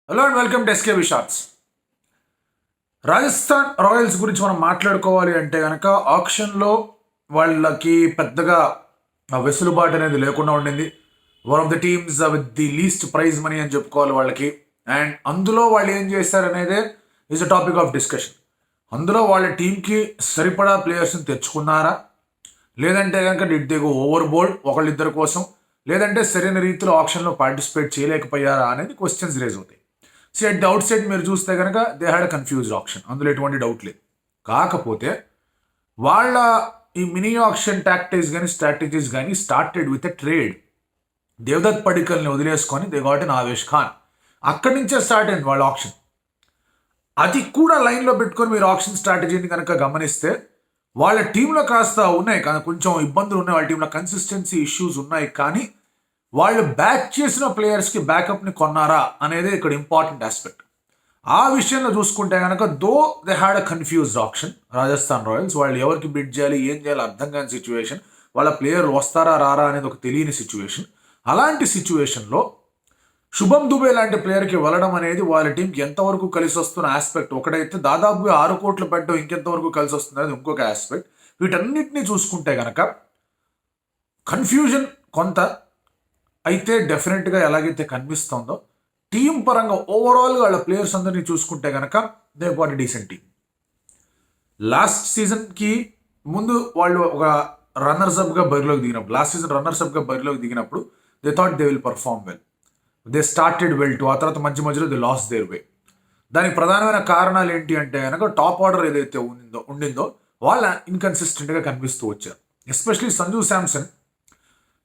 Hello and welcome to SKB Shorts. Rajasthan Royals గురించి మనం మాట్లాడుకోవాలి అంటే కనుక ఆక్షన్లో వాళ్ళకి పెద్దగా వెసులుబాటు అనేది లేకుండా ఉండింది. One of the teams with the least prize money అని చెప్పుకోవాలి వాళ్ళకి. అండ్ అందులో వాళ్ళు ఏం చేశారనేదే is a topic of discussion. అందులో వాళ్ళ టీంకి సరిపడా ప్లేయర్స్ని తెచ్చుకున్నారా, లేదంటే కనుక did they go overboard ఒకళ్ళిద్దరి కోసం, లేదంటే సరైన రీతిలో ఆక్షన్లో పార్టిసిపేట్ చేయలేకపోయారా అనేది క్వశ్చన్స్ రేజ్ అవుతాయి. So at the outside మీరు చూస్తే కనుక they had a confused auction, అందులో ఎటువంటి డౌట్ లేదు. కాకపోతే వాళ్ళ ఈ మినీ ఆప్షన్ టాక్టిక్స్ కానీ స్ట్రాటజీస్ కానీ started with a trade. Devdutt పడికల్ని వదిలేసుకొని they got an Avesh Khan. అక్కడి నుంచే స్టార్ట్ అయింది వాళ్ళ ఆప్షన్. అది కూడా లైన్లో పెట్టుకొని మీరు ఆప్షన్ స్ట్రాటజీని కనుక గమనిస్తే వాళ్ళ టీంలో కాస్త ఉన్నాయి, కానీ కొంచెం ఇబ్బందులు ఉన్నాయి. వాళ్ళ టీంలో కన్సిస్టెన్సీ ఇష్యూస్ ఉన్నాయి. కానీ వాళ్ళు బ్యాక్ చేసిన ప్లేయర్స్కి బ్యాకప్ని కొన్నారా అనేది ఇక్కడ ఇంపార్టెంట్ ఆస్పెక్ట్. ఆ విషయంలో చూసుకుంటే కనుక though they had a confused option Rajasthan Royals. వాళ్ళు ఎవరికి బిడ్ చేయాలి, ఏం చేయాలి అర్థం కాని సిచ్యువేషన్. వాళ్ళ ప్లేయర్ వస్తారా రారా అనేది ఒక తెలియని సిచ్యువేషన్. అలాంటి సిచ్యువేషన్లో శుభం దుబే లాంటి ప్లేయర్కి వెళ్ళడం అనేది వాళ్ళ టీంకి ఎంతవరకు కలిసి వస్తున్న ఆస్పెక్ట్ ఒకటైతే, దాదాపుగా 6 కోట్లు పెట్టడం ఇంకెంతవరకు కలిసి వస్తుంది అనేది ఇంకొక ఆస్పెక్ట్. వీటన్నిటిని చూసుకుంటే కనుక కన్ఫ్యూజన్ కొంత అయితే డెఫినెట్గా ఎలాగైతే కనిపిస్తుందో టీం పరంగా ఓవరాల్గా వాళ్ళ ప్లేయర్స్ అందరినీ చూసుకుంటే కనుక they got a decent team. Last సీజన్కి ముందు వాళ్ళు ఒక రన్నర్స్ అప్గా బరిలోకి దిగినప్పుడు, లాస్ట్ సీజన్ రన్నర్స్ అప్గా బరిలోకి దిగినప్పుడు they thought they will perform well. They started well to, ఆ తర్వాత మధ్యలో దే లాస్ దేర్ వే. దానికి ప్రధానమైన కారణాలు ఏంటి అంటే కనుక టాప్ ఆర్డర్ ఏదైతే ఉండిందో వాళ్ళ ఇన్కన్సిస్టెంట్గా కనిపిస్తూ వచ్చారు. ఎస్పెషలీ సంజు శాంసన్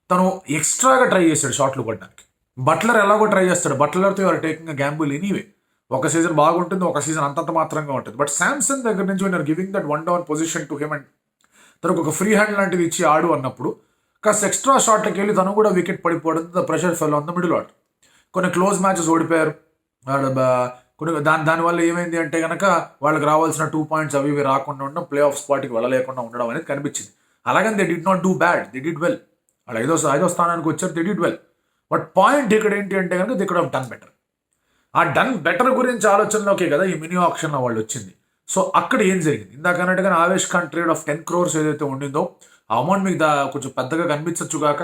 తను ఎక్స్ట్రాగా ట్రై చేశాడు షాట్లు కొట్టడానికి. బట్లర్ ఎలాగో ట్రై చేస్తాడు, బట్లర్తో you're taking a gamble anyway. ఒక సీజన్ బాగుంటుంది, ఒక సీజన్ అంతంత మాత్రంగా ఉంటుంది. బట్ శాంసన్ దగ్గర నుంచి we are giving that one down position to him and తనకు ఒక ఫ్రీ హ్యాండ్ లాంటిది ఇచ్చి ఆడు అన్నప్పుడు కాస్త ఎక్స్ట్రా షాట్లకి వెళ్ళి తను కూడా వికెట్ పడిపోవడం, the pressure fell on the middle order. కొన్ని క్లోజ్ మ్యాచెస్ ఓడిపోయారు. కొన్ని దానివల్ల ఏమైంది అంటే కనుక వాళ్ళకి రావాల్సిన 2 పాయింట్స్ అవి ఇవి రాకుండా ఉండడం, ప్లే ఆఫ్ స్పాట్కి వెళ్ళలేకుండా ఉండడం అనేది కనిపించింది. అలాగని they did not do bad, they did well. వాళ్ళు ఐదో స్థానానికి వచ్చారు, they did well. But point ఇక్కడ ఏంటి అంటే కనుక they could have done better. ఆ డన్ బెటర్ గురించి ఆలోచనలోకే కదా ఈ మినీ ఆప్షన్లో వాళ్ళు వచ్చింది. సో అక్కడ ఏం జరిగింది, ఇందాక అన్నట్టుగా Avesh Khan trade of 10 crores ఏదైతే ఉండిందో ఆ అమౌంట్ మీకు కొంచెం పెద్దగా కనిపించచ్చు కాక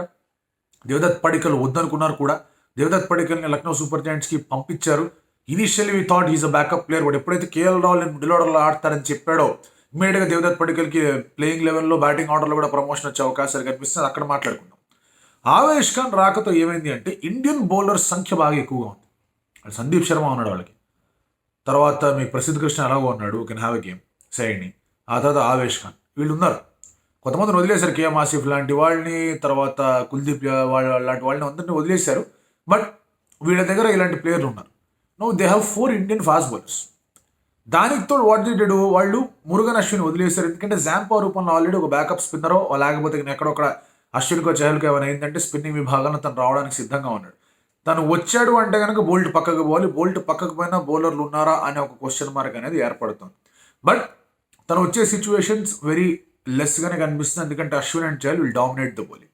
దేవదత్ పడికల్ వద్దనుకున్నారు కూడా. దేవదత్ పడికల్ని లక్నో సూపర్ జాయింట్స్కి పంపించారు. Initially we thought is a backup player. But ఎప్పుడైతే కేఎల్ రాహుల్ మిడిల్ ఆర్డర్లో ఆడతారని చెప్పాడో ఇమీడియట్గా దేవదత్ పడికల్కి ప్లేయింగ్ లెవెల్లో బ్యాటింగ్ ఆర్డర్లో కూడా ప్రమోషన్ వచ్చే అవకాశాలు కనిపిస్తుంది. అక్కడ మాట్లాడుకున్నాం. ఆవేష్ ఖాన్ రాకతో ఏమైంది అంటే ఇండియన్ బౌలర్ సంఖ్య బాగా ఎక్కువగా ఉంది. సందీప్ శర్మ ఉన్నాడు వాళ్ళకి, తర్వాత మీకు ప్రసిద్ధ్ కృష్ణ ఎలాగో ఉన్నాడు, కెన్ హ్యావ్ ఎ గేమ్ సైడ్ని, ఆ తర్వాత ఆవేష్ ఖాన్, వీళ్ళు ఉన్నారు. కొంతమందిని వదిలేశారు, కేఎం ఆసిఫ్ లాంటి వాళ్ళని, తర్వాత కుల్దీప్ లాంటి వాళ్ళని అందరినీ వదిలేశారు. బట్ వీళ్ళ దగ్గర ఇలాంటి ప్లేయర్లు ఉన్నారు. No they have 4 Indian fast bowlers. దానికి తోడు వాట్ డి డెడ్, వాళ్ళు మురుగన్ అశ్విన్ వదిలేశారు. ఎందుకంటే జాంపా రూపంలో ఆల్రెడీ ఒక బ్యాకప్ స్పిన్నరో లేకపోతే ఎక్కడొక్కడ అశ్విన్కో చహల్కో ఏమైనా ఏంటంటే స్పిన్నింగ్ విభాగంలో తను రావడానికి సిద్ధంగా ఉన్నాడు. తను వచ్చాడు అంటే కనుక బోల్ట్ పక్కకు పోవాలి, బోల్ట్ పక్కకు పోయినా బౌలర్లు ఉన్నారా అనే ఒక క్వశ్చన్ మార్క్ అనేది ఏర్పడుతుంది. బట్ తను వచ్చే సిచ్యువేషన్స్ వెరీ లెస్గానే కనిపిస్తుంది, ఎందుకంటే Ashwin and Chahal will dominate the bowling.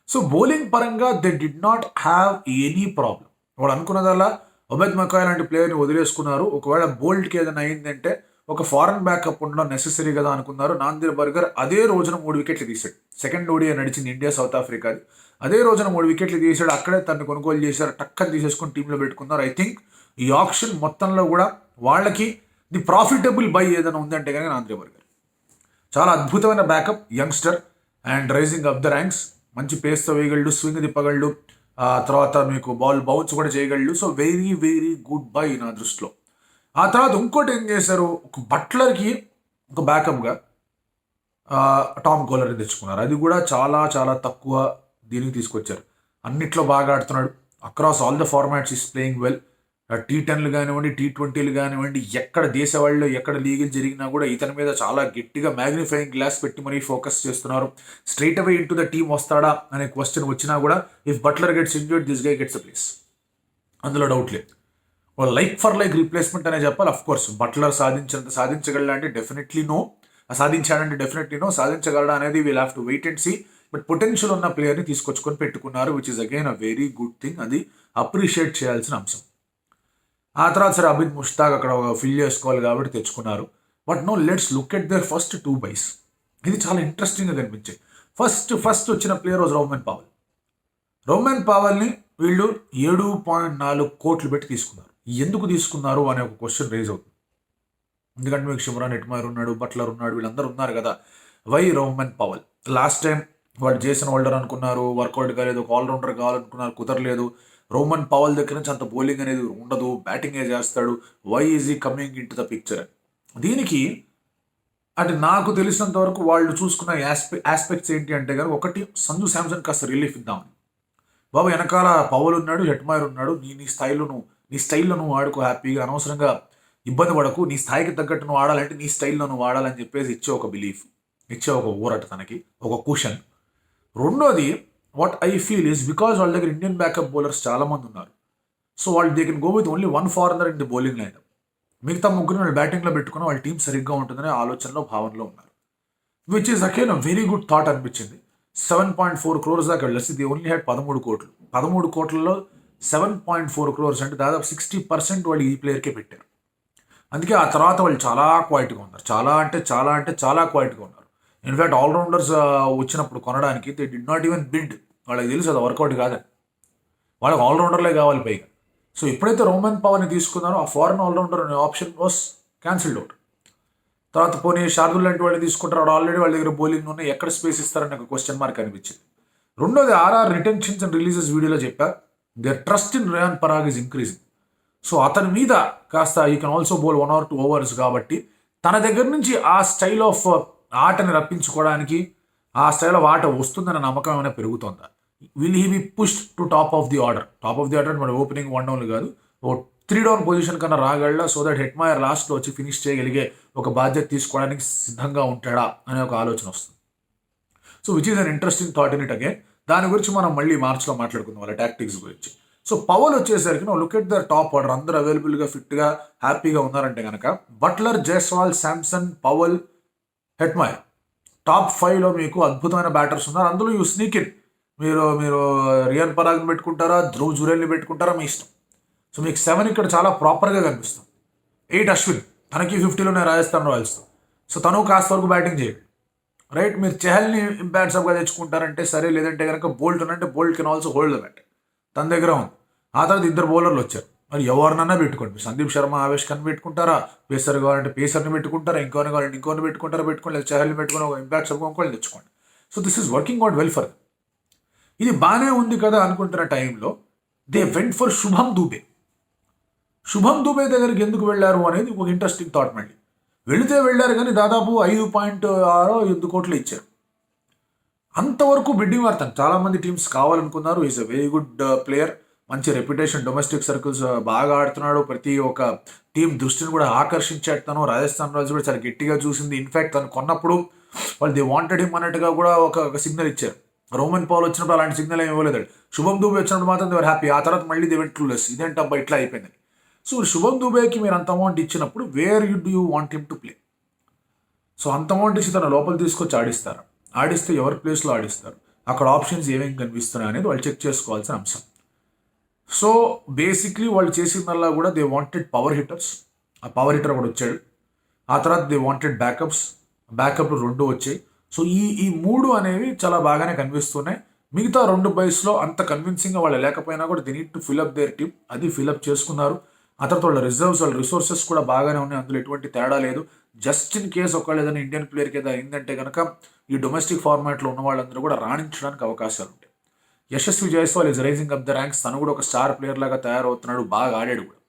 So bowling పరంగా they did not have any problem. వాడు అనుకున్నదల్లా ఒబెద్ మకాయ్ లాంటి ప్లేయర్ని వదిలేసుకున్నారు. ఒకవేళ బోల్ట్కి ఏదైనా అయిందంటే ఒక ఫారెన్ బ్యాకప్ ఉండడం నెసెసరీ కదా అనుకున్నారు. నాందిర్ బర్గర్ అదే రోజున 3 వికెట్లు తీశాడు. సెకండ్ ఓడిఐ నడిచింది ఇండియా సౌత్ ఆఫ్రికాది. అదే రోజున 3 వికెట్లు తీశాడు. అక్కడే తను కొనుగోలు చేశారు, టక్కని తీసేసుకొని టీంలో పెట్టుకున్నారు. ఐ థింక్ ఈ ఆప్షన్ మొత్తంలో కూడా వాళ్ళకి ది ప్రాఫిటబుల్ బై ఏదైనా ఉందంటే కనుక నాందిర్ బర్గర్ చాలా అద్భుతమైన backup, youngster and rising up the ranks. మంచి పేస్తో వేయగలడు, స్వింగ్ తిప్పగలడు, తర్వాత మీకు బాల్ బౌన్స్ కూడా చేయగలడు. So very very good bye నా దృష్టిలో. ఆ తర్వాత ఇంకోటి ఏం చేశారు, ఒక బట్లర్కి ఒక బ్యాకప్గా టామ్ కోలర్ని తెచ్చుకున్నారు. అది కూడా చాలా చాలా తక్కువ దీనికి తీసుకొచ్చారు. అన్నిట్లో బాగా ఆడుతున్నాడు, across all the formats is playing well. T10లు కానివ్వండి, T20లు కానివ్వండి, ఎక్కడ దేశవాళ్ళలో ఎక్కడ లీగల్ జరిగినా కూడా ఇతని మీద చాలా గట్టిగా మ్యాగ్నిఫైయింగ్ గ్లాస్ పెట్టి మరీ ఫోకస్ చేస్తున్నారు. Straight away into the team వస్తాడా అనే క్వశ్చన్ వచ్చినా కూడా if Buttler gets injured this guy gets a place, అందులో డౌట్ లేదు. లైక్ ఫర్ లైక్ రీప్లేస్మెంట్ అనే చెప్పాలి. అఫ్ కోర్స్ బట్లర్ సాధించగలడా అంటే డెఫినెట్లీ నో, సాధించాడంటే డెఫినెట్లీ నో, సాధించగలడా అనేది we'll have to wait and see. But potential ఉన్న ప్లేయర్ని తీసుకొచ్చుకొని పెట్టుకున్నారు, which is again a very good thing. అది అప్రిషియేట్ చేయాల్సిన అంశం. ఆ తర్వాత సరే అబిద్ ముష్తాక్ అక్కడ ఫిల్ చేసుకోవాలి కాబట్టి తెచ్చుకున్నారు. But no, let's look at their first 2 buys. ఇది చాలా ఇంట్రెస్టింగ్గా కనిపించాయి. ఫస్ట్ వచ్చిన ప్లేయర్ వాజ్ రోమన్ పావెల్ని వీళ్ళు 7.4 కోట్లు పెట్టి తీసుకున్నారు. ఎందుకు తీసుకున్నారు అనే ఒక క్వశ్చన్ రేజ్ అవుతుంది. ఎందుకంటే మీకు షిమ్రాన్ హెట్మైర్ ఉన్నాడు, బట్లర్ ఉన్నాడు, వీళ్ళందరూ ఉన్నారు కదా. Why Rovman Powell? Last time వాడు జేసన్ హోల్డర్ అనుకున్నారు, వర్కౌట్ కాలేదు. ఒక ఆల్రౌండర్ కావాలనుకున్నారు, కుదరలేదు. రోమన్ పావెల్ దగ్గర నుంచి అంత బౌలింగ్ అనేది ఉండదు, బ్యాటింగే చేస్తాడు. వై ఈజ్ ఈ coming in to the picture? దీనికి అంటే నాకు తెలిసినంత వరకు వాళ్ళు చూసుకున్న ఆస్పెక్ట్స్ ఏంటి అంటే కనుక, ఒకటి సంజు శాంసన్ కాస్త రిలీఫ్ ఇద్దామని. బాబు వెనకాల పవల్ ఉన్నాడు, హెట్మైర్ ఉన్నాడు, నీ స్టైల్లో నువ్వు ఆడుకో హ్యాపీగా, అనవసరంగా ఇబ్బంది పడకు, నీ స్థాయికి తగ్గట్టు నువ్వు ఆడాలంటే నీ స్టైల్లో నువ్వు ఆడాలని చెప్పేసి ఇచ్చే ఒక బిలీఫ్, ఇచ్చే ఒక ఊరట తనకి, ఒక కుషన్. రెండోది what I feel is because వాళ్ళ దగ్గర ఇండియన్ బ్యాకప్ బౌలర్స్ చాలా మంది ఉన్నారు. సో వాళ్ళు they can go with only 1 foreigner in the bowling line. మిగతా ముగ్గురు వాళ్ళు బ్యాటింగ్లో పెట్టుకున్న వాళ్ళ టీం సరిగ్గా ఉంటుందనే ఆలోచనలో, భావనలో ఉన్నారు. Which is again a very good thought అనిపించింది. 7.4 crores దాకా వెళ్ళేసి ది ఓన్లీ హ్యాడ్ 13 కోట్లలో 7.4 crores అంటే దాదాపు 60% వాళ్ళు ఈ ప్లేయర్కే పెట్టారు. అందుకే ఆ తర్వాత వాళ్ళు చాలా క్వైట్గా ఉన్నారు. చాలా క్వైట్గా ఉన్నారు. ఇన్ఫ్యాక్ట్ ఆల్రౌండర్స్ వచ్చినప్పుడు కొనడానికి they did not even bid. వాళ్ళకి తెలుసు అది వర్కౌట్ కాదని. వాళ్ళకి ఆల్రౌండర్లే కావాలి పైగా. సో ఎప్పుడైతే రోమన్ పవర్ని తీసుకున్నారో ఆ ఫారెన్ ఆల్రౌండర్ అనే ఆప్షన్ వాస్ క్యాన్సిల్డ్ అవుట్. తర్వాత పోనీ శార్దుల్ లాంటి వాళ్ళు తీసుకుంటారు, ఆల్రెడీ వాళ్ళ దగ్గర బౌలింగ్ ఉన్నాయి, ఎక్కడ స్పేస్ ఇస్తారని ఒక క్వశ్చన్ మార్క్ అనిపించింది. రెండోది ఆర్ఆర్ రిటెన్షన్స్ అండ్ రిలీజెస్ వీడియోలో చెప్పారు, their trust in Riyan Parag is increasing. So అతని మీద కాస్త you can also bowl 1 or 2 overs కాబట్టి తన దగ్గర నుంచి ఆ స్టైల్ ఆఫ్ ఆటని రప్పించుకోవడానికి, ఆ స్టైల్ ఆఫ్ ఆట వస్తుందన్న నమ్మకం ఏమైనా పెరుగుతుందా? Will he be pushed to top of the order మన ఓపెనింగ్ 1 down కాదు, ఓ 3 down పొజిషన్ కన్నా రాగలడా, సో దట్ హెట్మైర్ లాస్ట్లో వచ్చి ఫినిష్ చేయగలిగే ఒక బాధ్యత తీసుకోవడానికి సిద్ధంగా ఉంటాడా అనే ఒక ఆలోచన వస్తుంది. So which is an interesting thought in it again. దాని గురించి మనం మళ్ళీ మార్చ్లో మాట్లాడుకుందాం, వాళ్ళ టాక్టిక్స్ గురించి. సో పవల్ వచ్చేసరికి నువ్వు look at the top order, అందరూ అవైలబుల్గా, ఫిట్గా, హ్యాపీగా ఉన్నారంటే కనుక Butler, Jaiswal, Samson, Powell, Hetmyer top 5లో మీకు అద్భుతమైన బ్యాటర్స్ ఉన్నారు. అందులో యూ స్నీక్ ఇన్. మీరు రియాన్ పరాగ్ని పెట్టుకుంటారా, ధ్రువ్ జురేల్ని పెట్టుకుంటారా, మీ ఇష్టం. సో మీకు 7 ఇక్కడ చాలా ప్రాపర్గా కనిపిస్తుంది. 8 అశ్విన్, తనకి 50లోనే రాజస్థాన్ రాయల్స్తో, సో తను కాస్త వరకు బ్యాటింగ్ చేయడు, రైట్. మీరు చెహల్ని ఇంపాక్ట్ సబ్గా తెచ్చుకుంటారంటే సరే, లేదంటే కనుక బోల్ట్ అంటే Boult can also hold the bat, తన దగ్గర ఉంది. ఆ తర్వాత 2 బౌలర్లు వచ్చారు, మరి ఎవరినన్నా పెట్టుకోండి. సందీప్ శర్మ, ఆవేష్ ఖాన్ పెట్టుకుంటారా, పేసర్ కావాలంటే పేసర్ని పెట్టుకుంటారా, ఇంకోని కావాలంటే ఇంకోని పెట్టుకోండి, లేదా చెహల్ని పెట్టుకుని ఒక ఇంపాక్ట్ సబ్గా ఇంకోని తెచ్చుకోండి. So this is working out well for. ఇది బాగానే ఉంది కదా అనుకుంటున్న టైంలో దే వెంట్ ఫర్ శుభం దూబే దగ్గరికి ఎందుకు వెళ్ళారు అనేది ఒక ఇంట్రెస్టింగ్ థాట్. మళ్ళీ వెళ్ళారు కానీ దాదాపు 5.6 కోట్లు ఇచ్చారు. అంతవరకు బిడ్డింగ్ వార్త చాలామంది టీమ్స్ కావాలనుకున్నారు. Is a very good player, మంచి రెప్యుటేషన్, డొమెస్టిక్ సర్కిల్స్ బాగా ఆడుతున్నాడు, ప్రతి ఒక్క టీం దృష్టిని కూడా ఆకర్షించేస్తాను. రాజస్థాన్ రాయల్స్ కూడా చాలా గట్టిగా చూసింది. ఇన్ఫ్యాక్ట్ తను కొన్నప్పుడు వాళ్ళు దే వాంటెడ్ హిమ్ అన్నట్టుగా కూడా ఒక సిగ్నల్ ఇచ్చారు. రోమన్ పవల్ వచ్చినప్పుడు అలాంటి సిగ్నల్ ఏమి ఇవ్వలేదు. శుభం దూబే వచ్చినప్పుడు మాత్రం దేవర్ హ్యాపీ. ఆ తర్వాత మళ్ళీ దే వెంట్ క్లూలెస్, ఇదేంటబ్బా ఇట్లా అయిపోయిందని. సో శుభం దూబేకి మీరు అంత అమౌంట్ ఇచ్చినప్పుడు where you want him to play? So అంత అమౌంట్ ఇచ్చి తన లోపల తీసుకొచ్చి ఆడిస్తారు. ఆడిస్తే ఎవరి ప్లేస్లో ఆడిస్తారు, అక్కడ ఆప్షన్స్ ఏమేమి కనిపిస్తున్నాయి అనేది వాళ్ళు చెక్ చేసుకోవాల్సిన అంశం. సో బేసిక్లీ వాళ్ళు చేసిందల్లా కూడా దే వాంటెడ్ పవర్ హిట్టర్స్. ఆ పవర్ హిట్టర్ కూడా వచ్చాడు. ఆ తర్వాత దే వాంటెడ్ బ్యాకప్లు 2 వచ్చాయి. సో ఈ 3 అనేవి చాలా బాగానే కనిపిస్తున్నాయి. మిగతా 2 బైస్లో అంత కన్విన్సింగ్గా వాళ్ళు లేకపోయినా కూడా they need to fill up there team, అది ఫిల్అప్ చేసుకున్నారు. ఆ తర్వాత వాళ్ళ రిసోర్సెస్ కూడా బాగానే ఉన్నాయి, అందులో ఎటువంటి తేడా లేదు. జస్ట్ ఇన్ కేస్ ఒకవేళ ఏదైనా ఇండియన్ ప్లేయర్కి ఏదైనా అయిందంటే కనుక ఈ డొమెస్టిక్ ఫార్మాట్లో ఉన్న వాళ్ళందరూ కూడా రాణించడానికి అవకాశాలు ఉంటాయి. Yashasvi Jaiswal is rising up the ranks. తను కూడా ఒక స్టార్ ప్లేయర్ లాగా తయారవుతున్నాడు, బాగా ఆడాడు కూడా.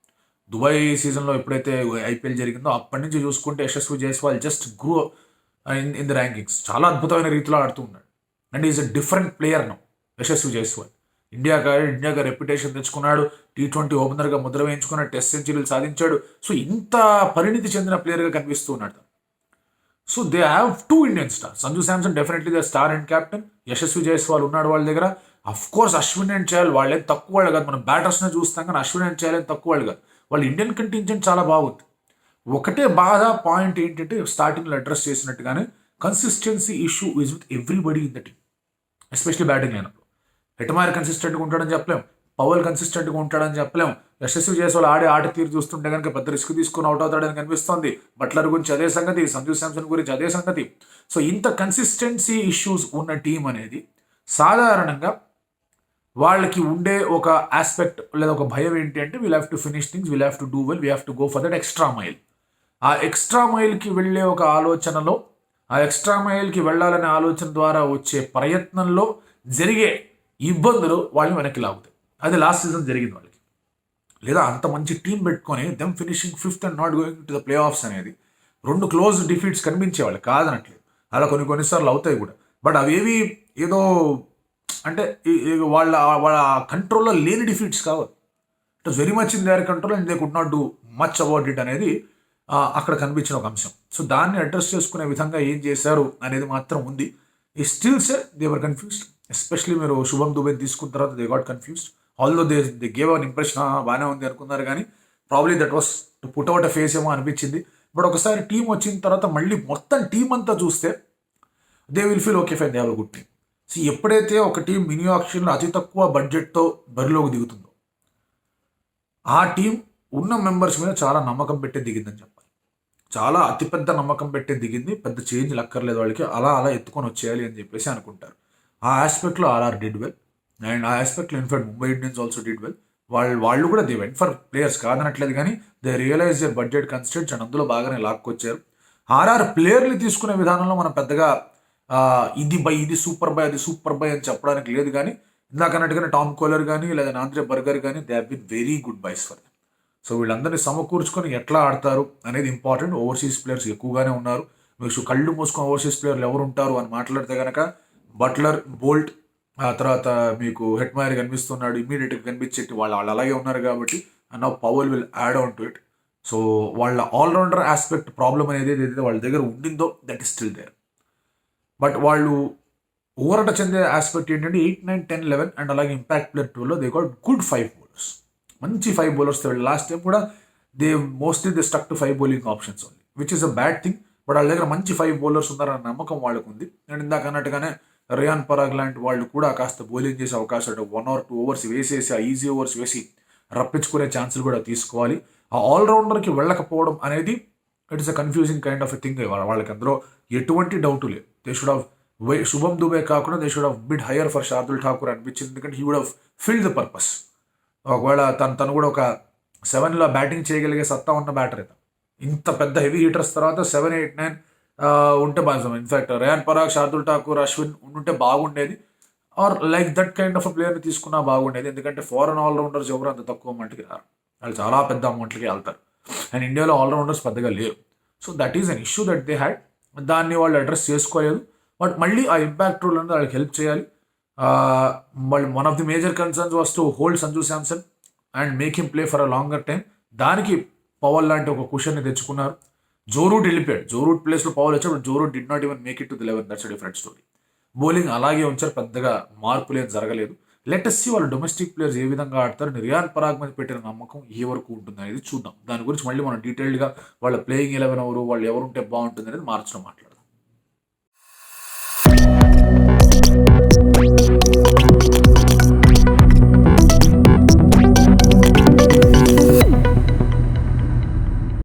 దుబాయ్ సీజన్లో ఎప్పుడైతే ఐపీఎల్ జరిగిందో అప్పటి నుంచి చూసుకుంటే Yashasvi Jaiswal just grow in the rankings. చాలా అద్భుతమైన రీతిలో ఆడుతూ ఉన్నాడు. And is a different player now Yashasvi Jaiswal. ఇండియాగా రెప్యుటేషన్ తెచ్చుకున్నాడు, T20 ఓపెనర్గా ముద్ర వేయించుకున్నాడు, టెస్ట్ సెంచరీలు సాధించాడు. సో ఇంత పరిణితి చెందిన ప్లేయర్గా కనిపిస్తూ ఉన్నాడు. So they have 2 Indian star. Sanju Samson definitely the star and captain. Yashasvi Jaiswal ఉన్నాడు వాళ్ళ దగ్గర. Of course Ashwin and Chahal వాళ్ళేం తక్కువ వాళ్ళు కాదు. మనం బ్యాటర్స్నే చూస్తాం కానీ అశ్విన్ అండ్ చహల్ ఏం తక్కువ వాళ్ళు కాదు. వాళ్ళ ఇండియన్ కంటింజెంట్ చాలా బాగుంది. ఒకటే బాధ పాయింట్ ఏంటంటే స్టార్టింగ్లో అడ్రస్ చేసినట్టుగానే consistency issue is with everybody in the team, especially batting లైనప్లో. హెట్మైర్ కన్సిస్టెంట్గా ఉంటాడని చెప్పలేం, పవల్ కన్సిస్టెంట్గా ఉంటాడని చెప్పలేం. యశస్వి జైస్వాల్ ఆడే ఆట తీరు చూస్తుంటే కనుక పెద్ద రిస్క్ తీసుకుని అవుట్ అవుతాడని కనిపిస్తోంది. బట్లర్ గురించి అదే సంగతి, సంజు శాంసన్ గురించి అదే సంగతి. సో ఇంత కన్సిస్టెన్సీ ఇష్యూస్ ఉన్న టీం అనేది సాధారణంగా వాళ్ళకి ఉండే ఒక ఆస్పెక్ట్ లేదా ఒక భయం ఏంటి అంటే wheel have to finish things, wheel have to do well, we have to go for that extra mile. ఆ ఎక్స్ట్రా మైల్కి వెళ్ళే ఒక ఆలోచనలో, ఆ ఎక్స్ట్రా మైల్కి వెళ్ళాలనే ఆలోచన ద్వారా వచ్చే ప్రయత్నంలో జరిగే ఇబ్బందులు వాళ్ళని వెనక్కి లాగుతాయి. అది లాస్ట్ సీజన్ జరిగింది వాళ్ళకి. లేదా అంత మంచి టీం పెట్టుకొని them finishing 5th and not going to the play offs అనేది 2 క్లోజ్ డిఫీట్స్ కనిపించేవాళ్ళు కాదనట్లేదు. అలా కొన్నిసార్లు అవుతాయి కూడా. బట్ అవేవి ఏదో అంటే వాళ్ళ వాళ్ళ కంట్రోల్లో లేని డిఫీట్స్ కావాలి. It was very much in there control and they could not do much about it అనేది అక్కడ కనిపించిన ఒక అంశం. సో దాన్ని అడ్రస్ చేసుకునే విధంగా ఏం చేశారు అనేది మాత్రం ఉంది. ఈ stills they were confused. Especially మీరు శుభం దుబే తీసుకున్న తర్వాత they got confused. Although they gave an impression బాగానే ఉంది అనుకున్నారు, కానీ probably that was to put out a face ఏమో అనిపించింది. బట్ ఒకసారి టీం వచ్చిన తర్వాత మళ్ళీ మొత్తం టీం అంతా చూస్తే they will feel okay fine, they have a good team. So ఎప్పుడైతే ఒక టీం మినీ ఆక్షన్లో అతి తక్కువ బడ్జెట్తో బరిలోకి దిగుతుందో ఆ టీం ఉన్న మెంబర్స్ మీద చాలా నమ్మకం పెట్టే దిగిందని చెప్పాలి. చాలా అతిపెద్ద నమ్మకం పెట్టే దిగింది. పెద్ద చేంజ్ లక్కర్లేదు వాళ్ళకి, అలా అలా ఎత్తుకొని వచ్చేయాలి అని చెప్పేసి అనుకుంటారు. ఆ ఆస్పెక్ట్లో ఆర్ఆర్ డిడ్ వెల్ అండ్ ఆ ఆస్పెక్ట్లో in fact Mumbai Indians also did well. వాళ్ళు కూడా దే వెంట్ ఫర్ ప్లేయర్స్ కాదనట్లేదు, కానీ they realize their budget constraints and అందులో బాగానే లాక్కొచ్చారు. ఆర్ఆర్ ప్లేయర్లు తీసుకునే విధానంలో మనం పెద్దగా ఇది సూపర్ బై అది సూపర్ బై అని చెప్పడానికి లేదు, కానీ ఇందాక అన్నట్టుగానే టామ్ కోలర్ కానీ లేదా ఆంద్రే బర్గర్ కానీ they have been very good buys for them. So వీళ్ళందరినీ సమకూర్చుకొని ఎట్లా ఆడతారు అనేది ఇంపార్టెంట్. ఓవర్సీస్ ప్లేయర్స్ ఎక్కువగానే ఉన్నారు. మీకు కళ్ళు మూసుకొని ఓవర్సీస్ ప్లేయర్లు ఎవరు ఉంటారు అని మాట్లాడితే కనుక బట్లర్, బోల్ట్, ఆ తర్వాత మీకు హెట్మైర్ కనిపిస్తున్నాడు, ఇమీడియట్గా కనిపించేటి వాళ్ళు అలాగే ఉన్నారు కాబట్టి now Powell will add on to it. So వాళ్ళ ఆల్రౌండర్ ఆస్పెక్ట్ ప్రాబ్లం అనేది ఏదైతే వాళ్ళ దగ్గర ఉండిందో that is still there. But వాళ్ళు ఊరట చెందే ఆస్పెక్ట్ ఏంటంటే 8, 9, 10, 11 అండ్ అలాగే ఇంపాక్ట్ ప్లేయర్ 2లో దే గాట్ గుడ్ 5 బౌలర్స్. మంచి 5 బౌలర్స్ వెళ్ళి లాస్ట్ టైం కూడా they mostly they stuck to 5 bowling options only, which is a bad thing. But వాళ్ళ దగ్గర మంచి 5 బౌలర్స్ ఉన్నారన్న నమ్మకం వాళ్ళకు ఉంది. అండ్ ఇందాక అన్నట్టుగానే రియాన్ పరాగ్ లాంటి వాళ్ళు కూడా కాస్త బౌలింగ్ చేసే అవకాశాలు 1 or 2 ఓవర్స్ వేసేసి ఆ ఈజీ ఓవర్స్ వేసి రప్పించుకునే ఛాన్సులు కూడా తీసుకోవాలి. ఆ ఆల్రౌండర్కి వెళ్ళకపోవడం అనేది it is a confusing kind of a thing. వాళ్ళకి అందులో ఎటువంటి డౌట్ లేదు. They should have Shubham Dubey కాకుండా they should have bid higher for Shardul Thakur అనిపించింది. ఎందుకంటే he would have filled the purpose. ఒకవేళ తను కూడా ఒక 7లో బ్యాటింగ్ చేయగలిగే సత్తా ఉన్న బ్యాటర్ అయితే ఇంత పెద్ద హెవీ హీటర్స్ తర్వాత 7, 8, 9 ఉంటే బాగా. ఇన్ఫాక్ట్ రియాన్ పరాగ్, శార్దుల్ ఠాకూర్, అశ్విన్ ఉంటే బాగుండేది. Or like that kind of ప్లేయర్ని తీసుకున్నా బాగుండేది. ఎందుకంటే ఫారెన్ ఆల్రౌండర్స్ ఎవరు అంత తక్కువ అమౌంట్కి రారు, వాళ్ళు చాలా పెద్ద అమౌంట్లకి వెళ్తారు. అండ్ ఇండియాలో ఆల్రౌండర్స్ పెద్దగా లేరు. So that is an issue that they had. దాన్ని వాళ్ళు అడ్రస్ చేసుకోలేదు. బట్ మళ్ళీ ఆ ఇంపాక్ట్ రూల్ అనేది వాళ్ళకి హెల్ప్ చేయాలి. మళ్ళీ one of the major concerns was to hold Sanju Samson and make him play for a longer time. దానికి పవల్ లాంటి ఒక క్వశ్చన్ని తెచ్చుకున్నారు. జో రూట్ వెళ్ళిపోయాడు. జో రూట్ ప్లేస్లో పవల్ వచ్చాడు. Joe Root did not even make it to the 11. That's different story. Bowling అలాగే ఉంచారు, పెద్దగా మార్పులు ఏం జరగలేదు. లెటెస్ట్ సి వాళ్ళు డొమెస్టిక్ ప్లేయర్స్ ఏ విధంగా ఆడతారు, రియాన్ పరాగ్ మీద పెట్టిన నమ్మకం ఏ వరకు ఉంటుంది అనేది చూద్దాం. దాని గురించి మళ్ళీ మనం డీటెయిల్డ్గా వాళ్ళ ప్లేయింగ్ 11 ఎవరు, వాళ్ళు ఎవరుంటే బాగుంటుంది అనేది మార్చడం మాట్లాడదాం.